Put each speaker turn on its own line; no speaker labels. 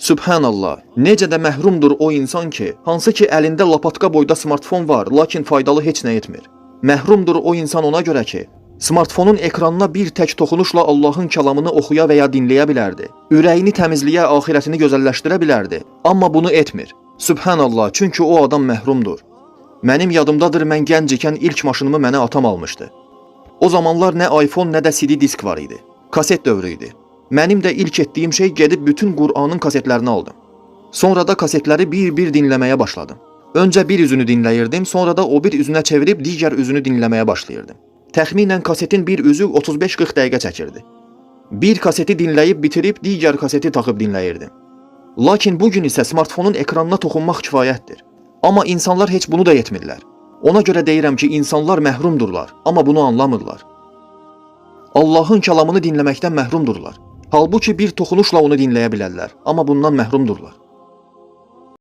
Subhanallah, necə də məhrumdur o insan ki, hansı ki əlində lapatka boyda smartfon var, lakin faydalı heç nə etmir. Məhrumdur o insan ona görə ki, smartfonun ekranına bir tək toxunuşla Allahın kəlamını oxuya və ya dinləyə bilərdi. Ürəyini təmizləyə, axirətini gözəlləşdirə bilərdi. Amma bunu etmir. Subhanallah, çünki o adam məhrumdur. Mənim yadımdadır, mən gənc ikən ilk maşınımı mənə atam almışdı. O zamanlar nə iPhone, nə də CD disk var idi. Kaset dövrü idi. Mənim də ilk etdiyim şey gedib bütün Qur'anın kasetlərini aldım. Sonra da kasetləri bir-bir dinləməyə başladım. Öncə bir üzünü dinləyirdim, sonra da o bir üzünə çevirib digər üzünü dinləməyə başlayırdım. Təxminən kasetin bir üzü 35-40 dəqiqə çəkirdi. Bir kaseti dinləyib bitirib digər kaseti taxıb dinləyirdim. Lakin bugün isə smartfonun ekranına toxunmaq kifayətdir. Amma insanlar heç bunu da etmirlər. Ona görə deyirəm ki, insanlar məhrumdurlar, amma bunu anlamırlar. Allahın kəlamını dinləməkdən məhrumdurlar. Halbuki bir toxunuşla onu dinləyə bilərlər, amma bundan məhrumdurlar.